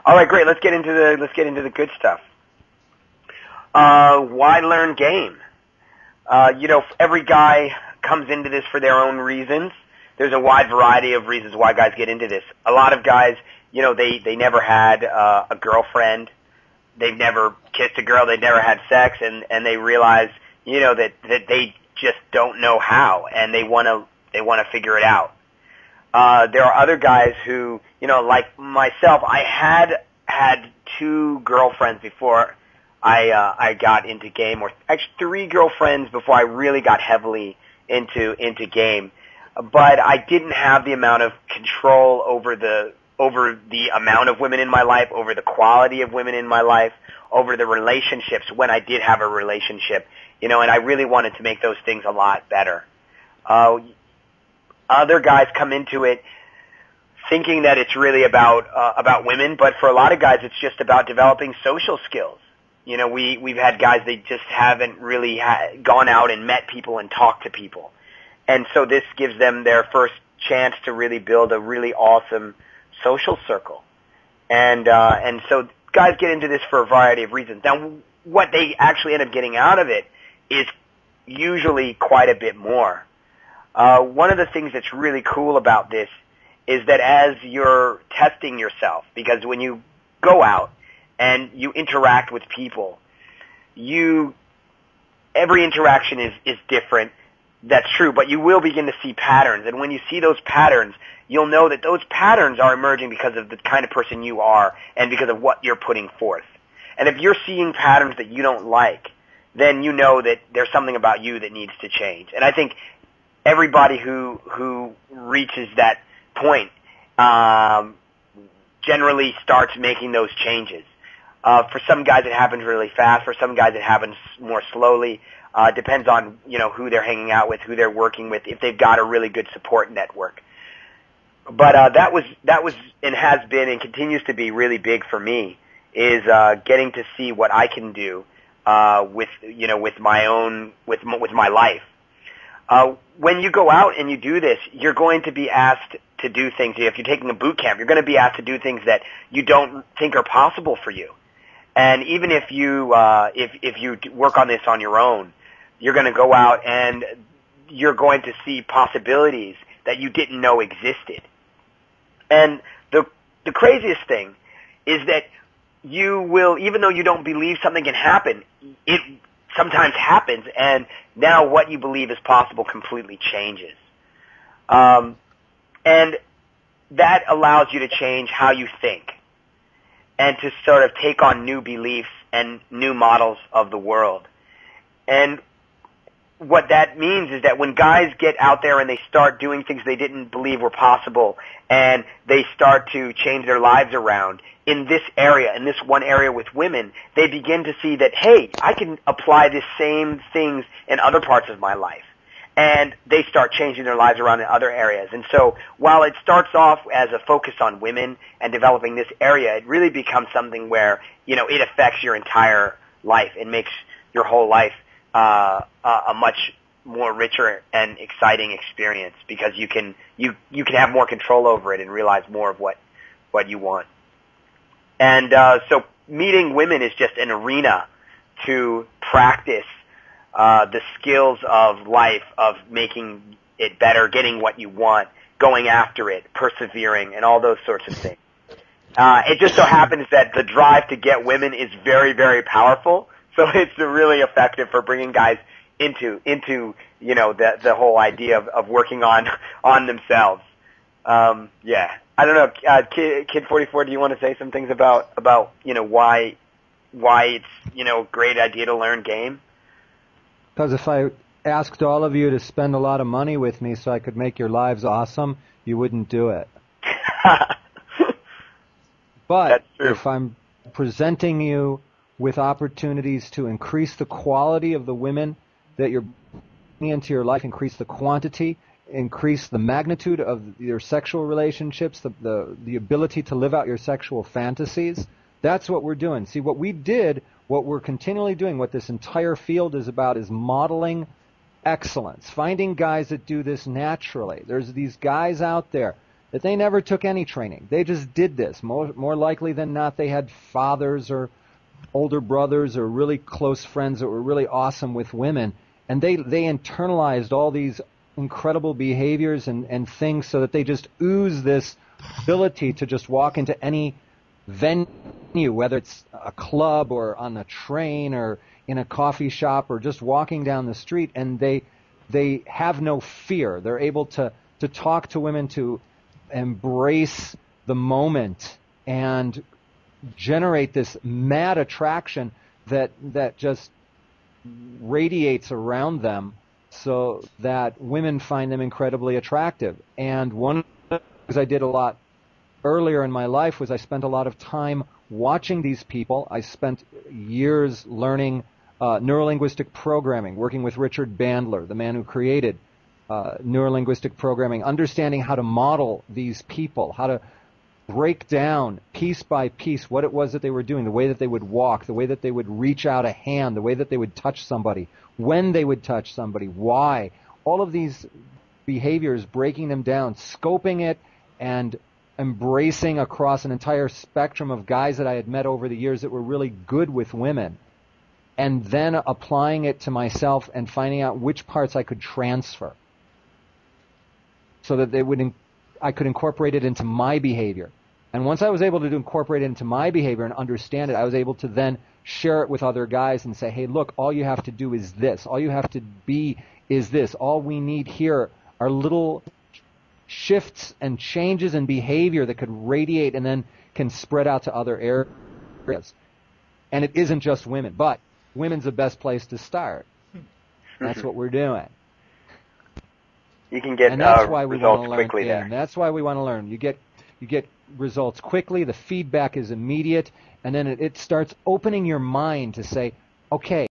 All right, great. Let's get into the good stuff. Why learn game? Every guy comes into this for their own reasons. There's a wide variety of reasons why guys get into this. A lot of guys, they never had a girlfriend. They've never kissed a girl. They've never had sex, and they realize, that they just don't know how, and they want to figure it out. There are other guys who, like myself, I had 2 girlfriends before I got into game, or actually 3 girlfriends before I really got heavily into game. But I didn't have the amount of control over the amount of women in my life, over the quality of women in my life, over the relationships when I did have a relationship, and I really wanted to make those things a lot better. Other guys come into it thinking that it's really about women, but for a lot of guys it's just about developing social skills. We've had guys, they just haven't really gone out and met people and talked to people. And so this gives them their first chance to really build a really awesome social circle. And so guys get into this for a variety of reasons. Now, what they actually end up getting out of it is usually quite a bit more. One of the things that's really cool about this is that as you're testing yourself, because when you go out and you interact with people, every interaction is different. That's true, but you will begin to see patterns, and when you see those patterns, you'll know that those patterns are emerging because of the kind of person you are and because of what you're putting forth. And if you're seeing patterns that you don't like, then you know that there's something about you that needs to change. And I think everybody who reaches that point generally starts making those changes. For some guys it happens really fast. For some guys it happens more slowly. Depends on, who they're hanging out with, who they're working with, if they've got a really good support network. But that was and has been and continues to be really big for me, is getting to see what I can do with my life. When you go out and you do this, you're going to be asked to do things. If you're taking a boot camp, you're going to be asked to do things that you don't think are possible for you. And even if you work on this on your own, you're going to go out and you're going to see possibilities that you didn't know existed. And the craziest thing is that you will, even though you don't believe something can happen, it sometimes happens, and now what you believe is possible completely changes. And that allows you to change how you think and to sort of take on new beliefs and new models of the world. And what that means is that when guys get out there and they start doing things they didn't believe were possible, and they start to change their lives around in this area, in this one area with women, they begin to see that, hey, I can apply the same things in other parts of my life. And they start changing their lives around in other areas. And so while it starts off as a focus on women and developing this area, it really becomes something where, it affects your entire life and makes your whole life a much more richer and exciting experience, because you can have more control over it and realize more of what you want. And so meeting women is just an arena to practice the skills of life, of making it better, getting what you want, going after it, persevering, and all those sorts of things. It just so happens that the drive to get women is very, very powerful, so it's really effective for bringing guys into the whole idea of working on themselves. Yeah. I don't know, Kid 44, do you want to say some things about why it's a great idea to learn game? Because if I asked all of you to spend a lot of money with me so I could make your lives awesome, you wouldn't do it. But if I'm presenting you with opportunities to increase the quality of the women that you're bringing into your life, increase the quantity, increase the magnitude of your sexual relationships, the ability to live out your sexual fantasies, that's what we're doing. See, what we're continually doing, what this entire field is about, is modeling excellence, finding guys that do this naturally. There's these guys out there that they never took any training. They just did this. More likely than not, they had fathers or older brothers or really close friends that were really awesome with women, and they internalized all these incredible behaviors and things so that they just ooze this ability to just walk into any venue, whether it's a club or on a train or in a coffee shop or just walking down the street, and they have no fear. They're able to talk to women, to embrace the moment and generate this mad attraction that just radiates around them, so that women find them incredibly attractive. And one of the things I did a lot earlier in my life was I spent a lot of time watching these people. I spent years learning neurolinguistic programming, working with Richard Bandler, the man who created neurolinguistic programming, understanding how to model these people, how to break down piece by piece what it was that they were doing, the way that they would walk, the way that they would reach out a hand, the way that they would touch somebody, when they would touch somebody, why. All of these behaviors, breaking them down, scoping it, and embracing across an entire spectrum of guys that I had met over the years that were really good with women, and then applying it to myself and finding out which parts I could transfer so that I could incorporate it into my behavior. And once I was able to incorporate it into my behavior and understand it, I was able to then share it with other guys and say, hey, look, all you have to do is this. All you have to be is this. All we need here are little shifts and changes in behavior that could radiate and then can spread out to other areas. And it isn't just women, but women's the best place to start. That's what we're doing. You can get results quickly there. That's why we want to learn. You get results quickly. The feedback is immediate, and then it starts opening your mind to say, okay,